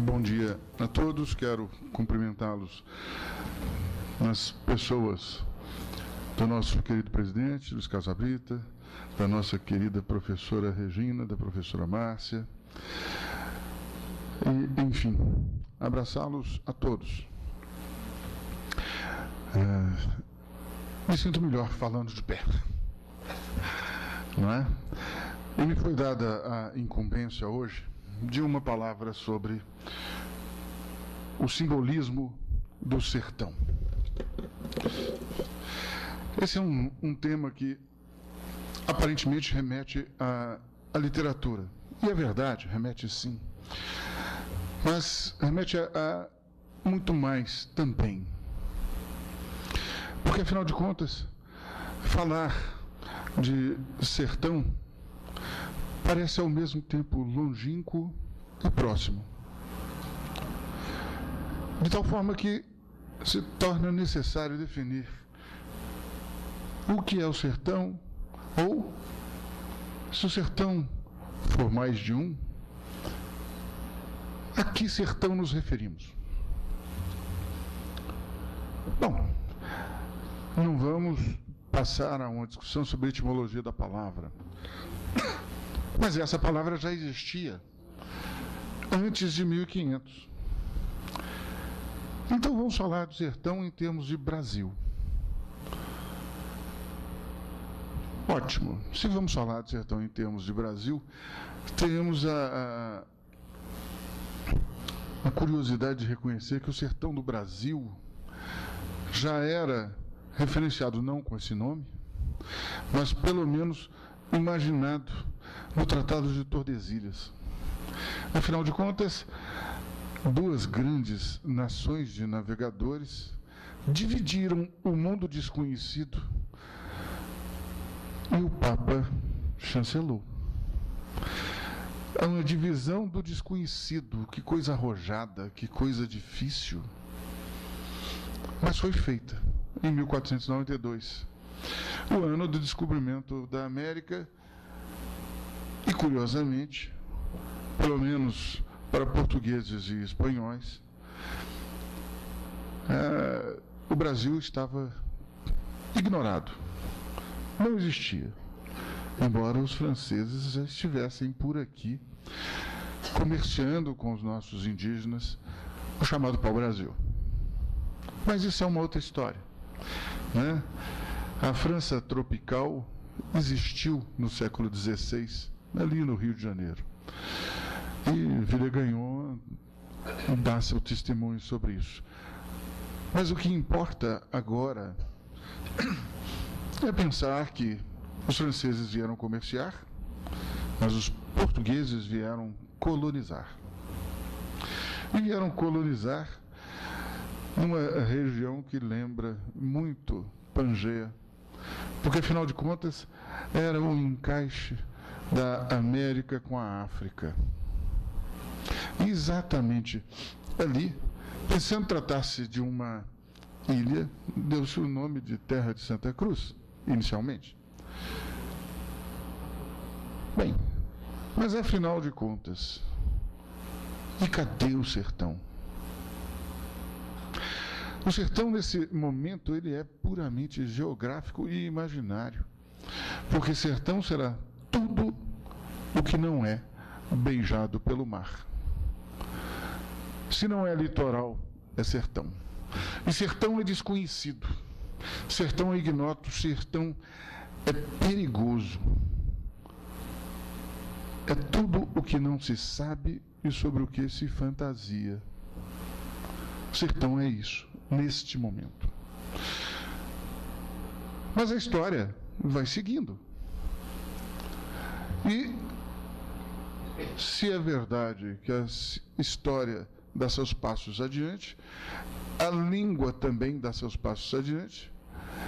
Bom dia a todos. Quero cumprimentá-los nas pessoas do nosso querido presidente, Luiz Carlos Abrita, da nossa querida professora Regina, da professora Márcia, e, enfim, abraçá-los a todos. Me sinto melhor falando de pé, não é? E me foi dada a incumbência hoje de uma palavra sobre o simbolismo do sertão. Esse é um tema que aparentemente remete à literatura. E é verdade, remete sim. Mas remete a muito mais também. Porque, afinal de contas, falar de sertão parece ao mesmo tempo longínquo e próximo. De tal forma que se torna necessário definir o que é o sertão, ou, se o sertão for mais de um, a que sertão nos referimos? Bom, não vamos passar a uma discussão sobre a etimologia da palavra, mas essa palavra já existia antes de 1500. Então vamos falar do sertão em termos de Brasil. Ótimo. Se vamos falar do sertão em termos de Brasil, temos a curiosidade de reconhecer que o sertão do Brasil já era referenciado não com esse nome, mas pelo menos imaginado no Tratado de Tordesilhas. Afinal de contas, duas grandes nações de navegadores dividiram o mundo desconhecido e o Papa chancelou. É uma divisão do desconhecido, que coisa arrojada, que coisa difícil. Mas foi feita em 1492, o ano do descobrimento da América, e curiosamente, pelo menos para portugueses e espanhóis, o Brasil estava ignorado, não existia, embora os franceses já estivessem por aqui comerciando com os nossos indígenas, o chamado pau-brasil. Mas isso é uma outra história, né? A França tropical existiu no século XVI, ali no Rio de Janeiro. E Villegagnon dá seu testemunho sobre isso. Mas o que importa agora é pensar que os franceses vieram comerciar, mas os portugueses vieram colonizar. E vieram colonizar numa região que lembra muito Pangeia, porque, afinal de contas, era um encaixe da América com a África. E exatamente ali, pensando tratar-se de uma ilha, deu-se o nome de Terra de Santa Cruz, inicialmente. Bem, mas afinal de contas, e cadê o sertão? O sertão, nesse momento, ele é puramente geográfico e imaginário, porque sertão será tudo o que não é beijado pelo mar. Se não é litoral, é sertão. E sertão é desconhecido, sertão é ignoto, sertão é perigoso. É tudo o que não se sabe e sobre o que se fantasia. Sertão é isso, neste momento. Mas a história vai seguindo. E se é verdade que a história dá seus passos adiante, a língua também dá seus passos adiante,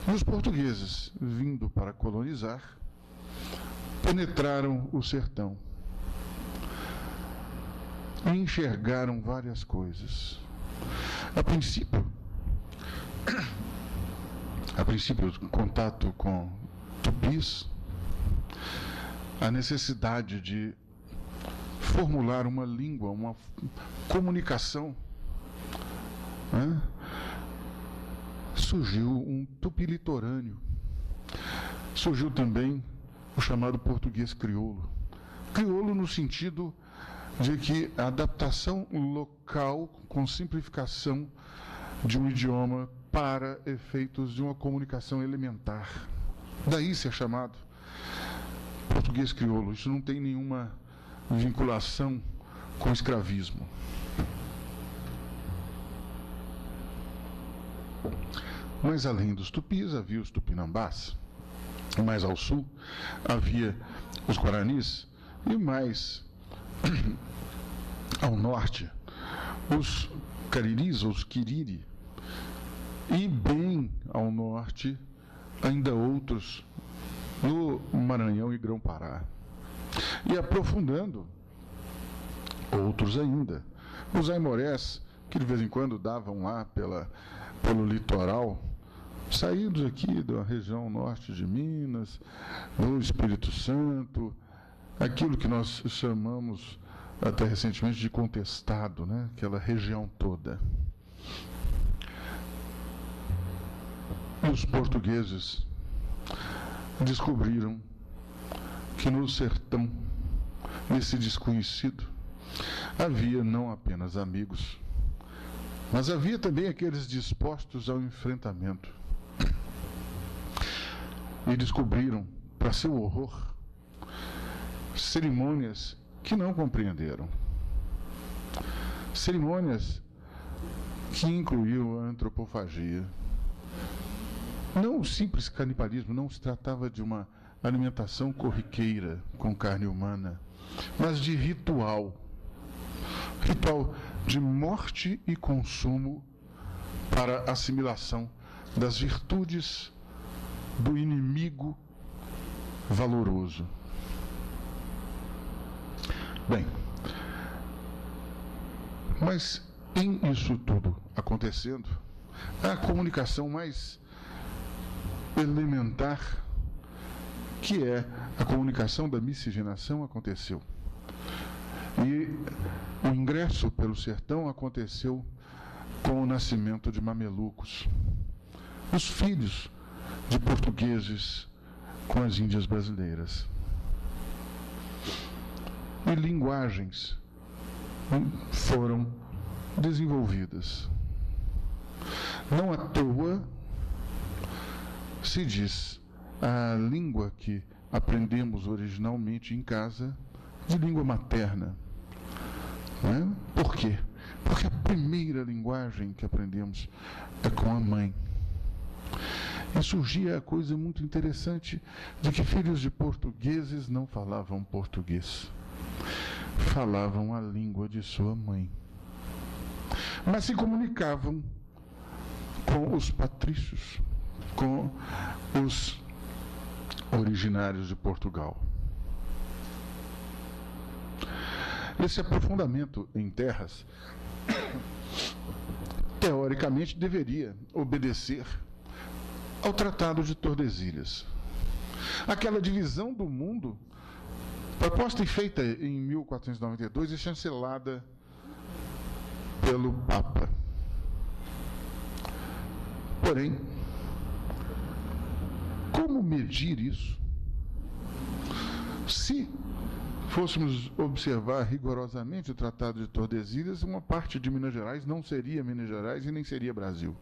e os portugueses, vindo para colonizar, penetraram o sertão e enxergaram várias coisas. A princípio, o contato com tupis, a necessidade de formular uma língua, uma comunicação, né? Surgiu um tupi litorâneo. Surgiu também o chamado português crioulo. Crioulo no sentido de que a adaptação local com simplificação de um idioma para efeitos de uma comunicação elementar. Daí ser chamado português crioulo. Isso não tem nenhuma vinculação com o escravismo. Mas além dos tupis, havia os tupinambás. Mais ao sul, havia os guaranis. E mais ao norte, os cariris, ou os quiriri. E bem ao norte, ainda outros no Maranhão e Grão-Pará. E aprofundando, outros ainda. Os aimorés, que de vez em quando davam lá pelo litoral, saídos aqui da região norte de Minas, do Espírito Santo, aquilo que nós chamamos até recentemente de contestado, né? Aquela região toda. E os portugueses descobriram que no sertão, nesse desconhecido, havia não apenas amigos, mas havia também aqueles dispostos ao enfrentamento. E descobriram, para seu horror, cerimônias que não compreenderam. Cerimônias que incluíam a antropofagia. Não o simples canibalismo, não se tratava de uma alimentação corriqueira com carne humana, mas de ritual. Ritual de morte e consumo para assimilação das virtudes do inimigo valoroso. Bem, mas em isso tudo acontecendo, a comunicação mais elementar, que é a comunicação da miscigenação, aconteceu. E o ingresso pelo sertão aconteceu com o nascimento de mamelucos, os filhos de portugueses com as índias brasileiras. E linguagens foram desenvolvidas. Não à toa se diz a língua que aprendemos originalmente em casa de língua materna. Né? Por quê? Porque a primeira linguagem que aprendemos é com a mãe. E surgia a coisa muito interessante de que filhos de portugueses não falavam português. Falavam a língua de sua mãe. Mas se comunicavam com os patrícios, com os originários de Portugal. Esse aprofundamento em terras, teoricamente, deveria obedecer ao Tratado de Tordesilhas. Aquela divisão do mundo, proposta e feita em 1492 e chancelada pelo Papa. Porém, como medir isso? Se fôssemos observar rigorosamente o Tratado de Tordesilhas, uma parte de Minas Gerais não seria Minas Gerais e nem seria Brasil.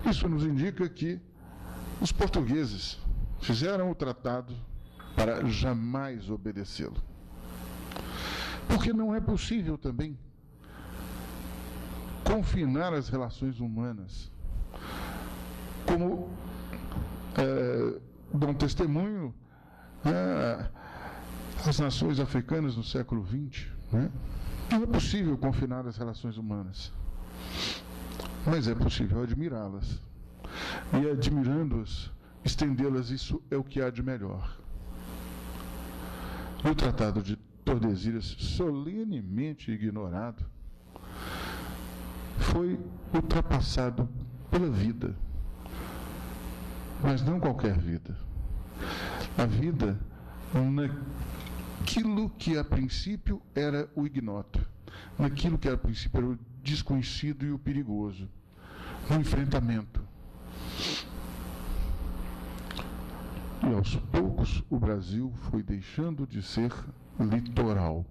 Isso nos indica que os portugueses fizeram o tratado para jamais obedecê-lo. Porque não é possível também confinar as relações humanas, como dão testemunho as nações africanas no século XX. Né? Não é possível confinar as relações humanas, mas é possível admirá-las. E admirando-as, estendê-las, isso é o que há de melhor. O Tratado de Tordesilhas, solenemente ignorado, foi ultrapassado pela vida. Mas não qualquer vida. A vida naquilo que a princípio era o ignoto, naquilo que a princípio era o desconhecido e o perigoso, no enfrentamento. E aos poucos o Brasil foi deixando de ser litoral.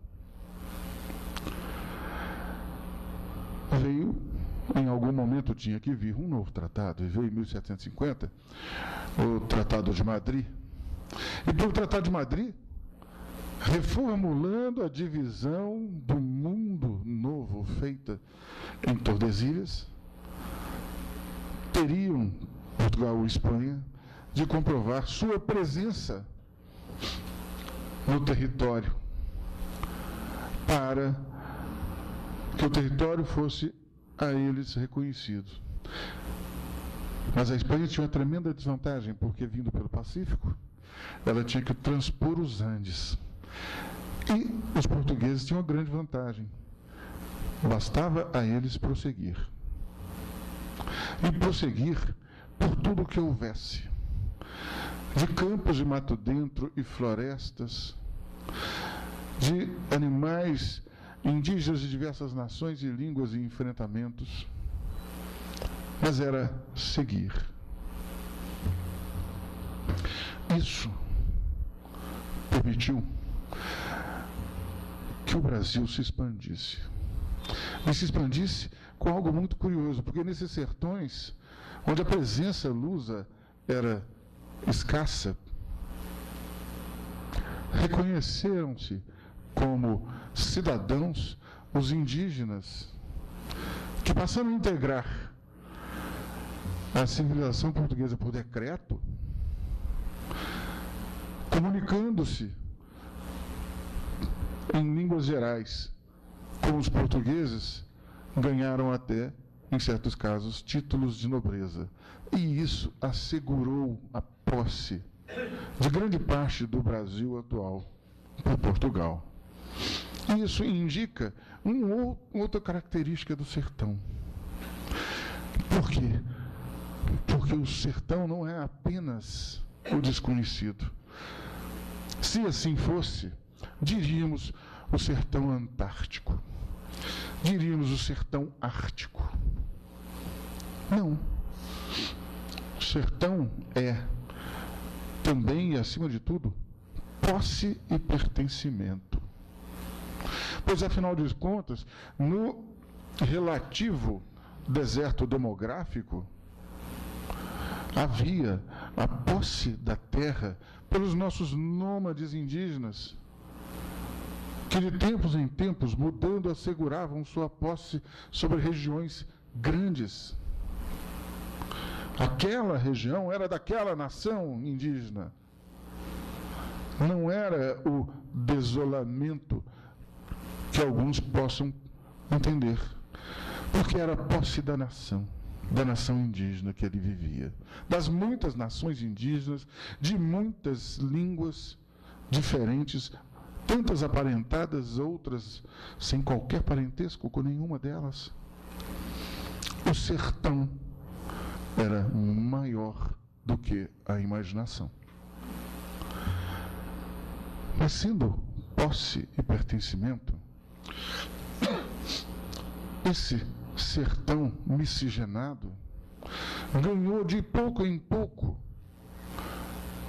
Veio, em algum momento tinha que vir um novo tratado, e veio em 1750, o Tratado de Madrid. E pelo Tratado de Madrid, reformulando a divisão do mundo novo feita em Tordesilhas, teriam Portugal e Espanha de comprovar sua presença no território, para que o território fosse a eles reconhecido. Mas a Espanha tinha uma tremenda desvantagem, porque vindo pelo Pacífico, ela tinha que transpor os Andes. E os portugueses tinham uma grande vantagem. Bastava a eles prosseguir. E prosseguir por tudo o que houvesse. De campos de mato dentro e florestas, de animais indígenas de diversas nações e línguas e enfrentamentos. Mas era seguir. Isso permitiu que o Brasil se expandisse. E se expandisse com algo muito curioso, porque nesses sertões, onde a presença lusa era escassa, reconheceram-se como cidadãos os indígenas, que passaram a integrar a civilização portuguesa por decreto, comunicando-se em línguas gerais com os portugueses, ganharam até, em certos casos, títulos de nobreza. E isso assegurou a posse de grande parte do Brasil atual por Portugal. Isso indica outra característica do sertão. Por quê? Porque o sertão não é apenas o desconhecido. Se assim fosse, diríamos o sertão antártico, diríamos o sertão ártico. Não. O sertão é também, e acima de tudo, posse e pertencimento. Pois, afinal de contas, no relativo deserto demográfico, havia a posse da terra pelos nossos nômades indígenas, que de tempos em tempos, mudando, asseguravam sua posse sobre regiões grandes. Aquela região era daquela nação indígena. Não era o desolamento que alguns possam entender, porque era a posse da nação indígena que ele vivia, das muitas nações indígenas, de muitas línguas diferentes, tantas aparentadas, outras sem qualquer parentesco com nenhuma delas. O sertão era maior do que a imaginação. Mas sendo posse e pertencimento, esse sertão miscigenado ganhou de pouco em pouco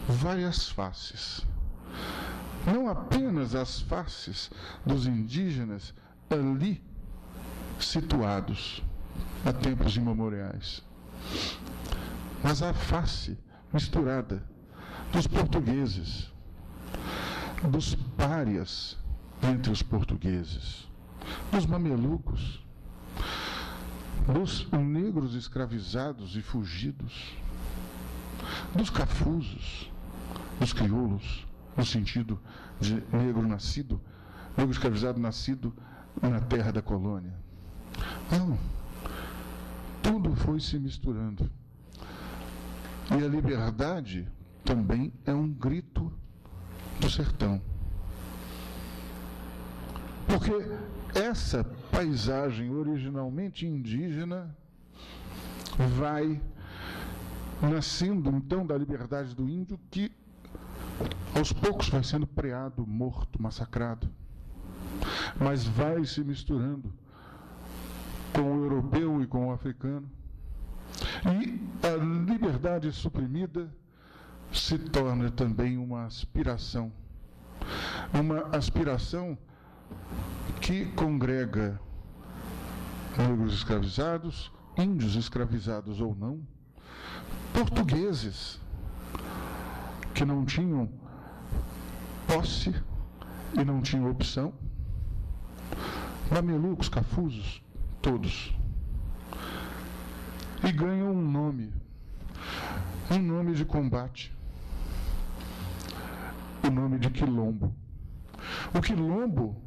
várias faces. Não apenas as faces dos indígenas ali situados há tempos imemoriais, mas a face misturada dos portugueses, dos párias entre os portugueses, dos mamelucos, dos negros escravizados e fugidos, dos cafusos, dos crioulos, no sentido de negro escravizado nascido na terra da colônia. Não, tudo foi se misturando. E a liberdade também é um grito do sertão. Porque essa paisagem originalmente indígena vai nascendo, então, da liberdade do índio, que aos poucos vai sendo preado, morto, massacrado, mas vai se misturando com o europeu e com o africano. E a liberdade suprimida se torna também uma aspiração que congrega negros escravizados, índios escravizados ou não, portugueses que não tinham posse e não tinham opção, mamelucos, cafusos, todos. E ganham um nome de combate, o nome de quilombo. O quilombo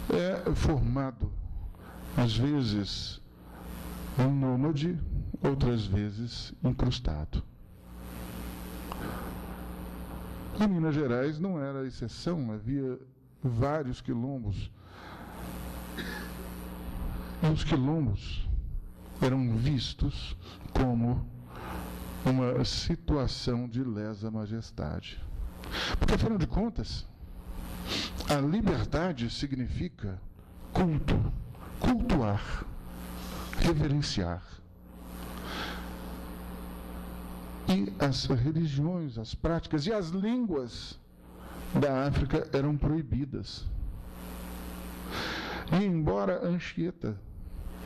é formado, às vezes, um nômade, outras vezes incrustado. Em Minas Gerais não era exceção, havia vários quilombos. E os quilombos eram vistos como uma situação de lesa majestade. Porque, afinal de contas, a liberdade significa culto, cultuar, reverenciar. E as religiões, as práticas e as línguas da África eram proibidas. E embora Anchieta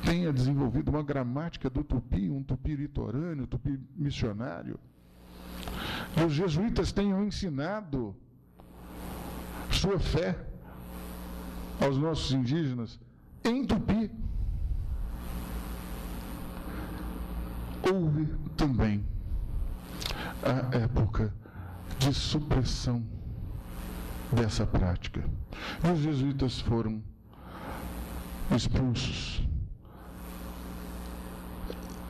tenha desenvolvido uma gramática do tupi, um tupi litorâneo, tupi missionário, e os jesuítas tenham ensinado sua fé aos nossos indígenas em tupi, houve também a época de supressão dessa prática. E os jesuítas foram expulsos.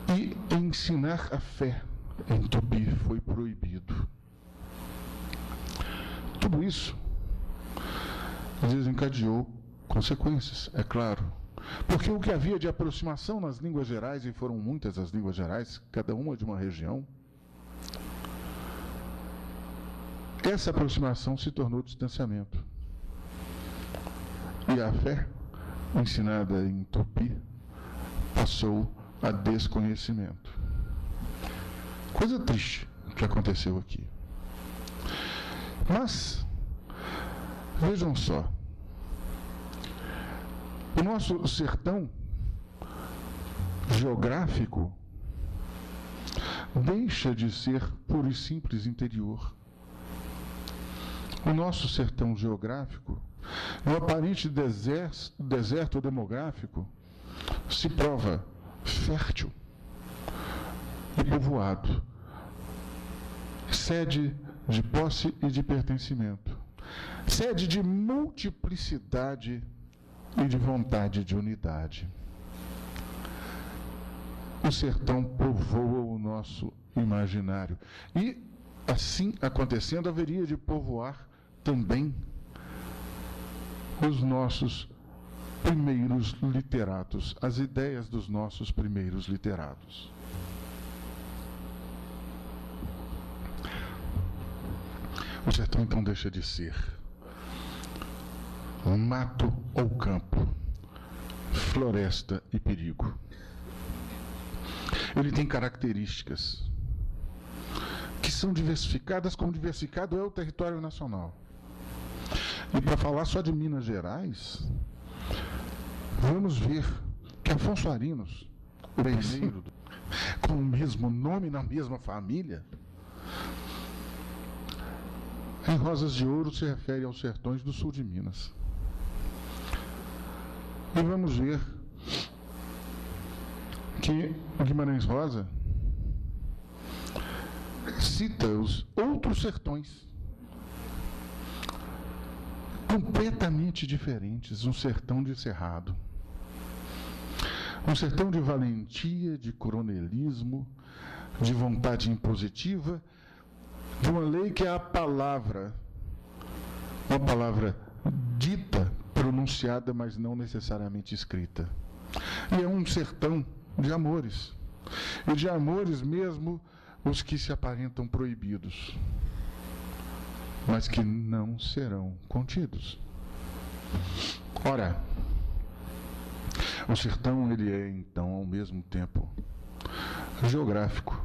E ensinar a fé em tupi foi proibido. Tudo isso desencadeou consequências, é claro. Porque o que havia de aproximação nas línguas gerais, e foram muitas as línguas gerais, cada uma de uma região, essa aproximação se tornou distanciamento. E a fé, ensinada em tupi, passou a desconhecimento. Coisa triste que aconteceu aqui. Mas, vejam só, o nosso sertão geográfico deixa de ser puro e simples interior. O nosso sertão geográfico, no aparente deserto demográfico, se prova fértil e povoado, sede de posse e de pertencimento, sede de multiplicidade e de vontade de unidade. O sertão povoa o nosso imaginário e, assim acontecendo, haveria de povoar também os nossos primeiros literatos, as ideias dos nossos primeiros literatos. O sertão então deixa de ser mato ou campo, floresta e perigo. Ele tem características que são diversificadas, como diversificado é o território nacional. E para falar só de Minas Gerais, vamos ver que Afonso Arinos, o primeiro, com o mesmo nome na mesma família, em Rosas de Ouro se refere aos sertões do sul de Minas. E vamos ver que Guimarães Rosa cita os outros sertões completamente diferentes, um sertão de cerrado, um sertão de valentia, de coronelismo, de vontade impositiva, de uma lei que é a palavra, uma palavra dita, pronunciada, mas não necessariamente escrita. E é um sertão de amores, e de amores mesmo os que se aparentam proibidos. mas que não serão contidos. Ora, o sertão ele é então ao mesmo tempo geográfico,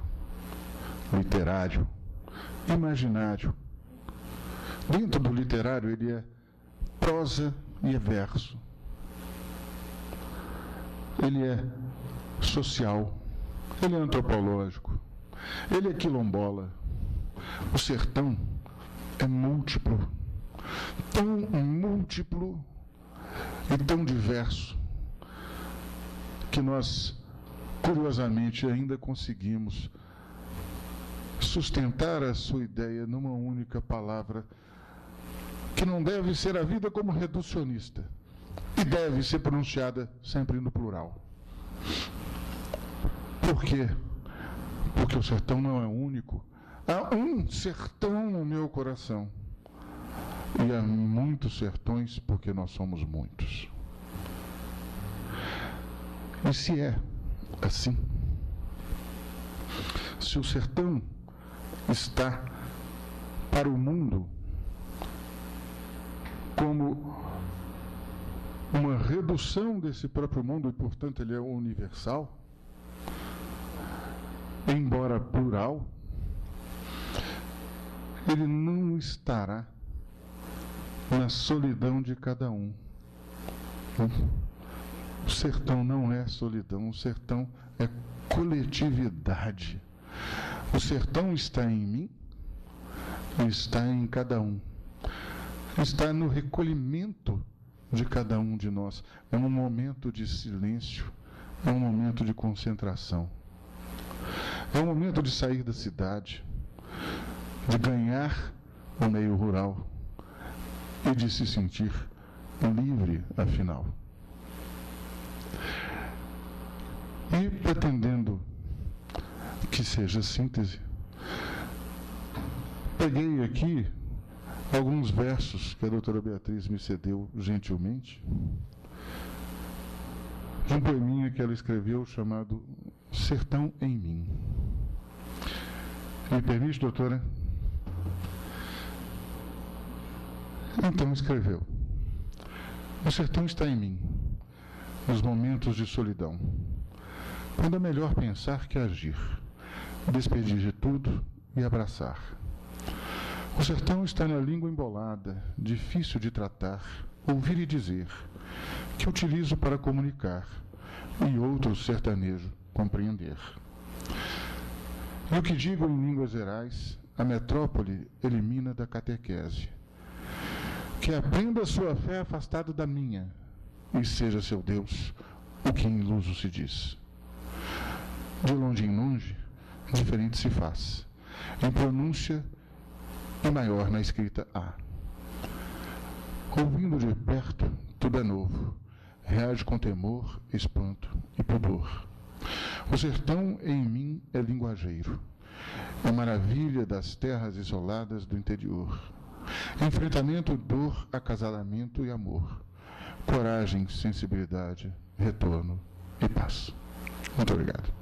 literário, imaginário. Dentro do literário ele é prosa e é verso. Ele é social, ele é antropológico, ele é quilombola. O sertão é múltiplo, tão múltiplo e tão diverso, que nós, curiosamente, ainda conseguimos sustentar a sua ideia numa única palavra, que não deve ser a vida como reducionista, e deve ser pronunciada sempre no plural. Por quê? Porque o sertão não é único. Há um sertão no meu coração. E há muitos sertões porque nós somos muitos. E se é assim, se o sertão está para o mundo como uma redução desse próprio mundo e, portanto, ele é universal, embora plural, ele não estará na solidão de cada um. O sertão não é solidão, o sertão é coletividade. O sertão está em mim e está em cada um. Está no recolhimento de cada um de nós. É um momento de silêncio, é um momento de concentração. É um momento de sair da cidade, de ganhar o meio rural e de se sentir livre, afinal. E pretendendo que seja síntese, peguei aqui alguns versos que a doutora Beatriz me cedeu gentilmente, de um poeminha que ela escreveu chamado Sertão em Mim. Me permite, doutora? Então escreveu: o sertão está em mim, nos momentos de solidão, quando é melhor pensar que agir, despedir de tudo e abraçar. O sertão está na língua embolada, difícil de tratar, ouvir e dizer, que utilizo para comunicar, e outro sertanejo compreender. E o que digo em línguas gerais, a metrópole elimina da catequese. Que aprenda sua fé afastado da minha, e seja seu Deus o que em luso se diz. De longe em longe, diferente se faz, em pronúncia e maior na escrita A. Ouvindo de perto, tudo é novo, reage com temor, espanto e pudor. O sertão em mim é linguageiro, é maravilha das terras isoladas do interior. Enfrentamento, dor, acasalamento e amor. Coragem, sensibilidade, retorno e paz. Muito obrigado.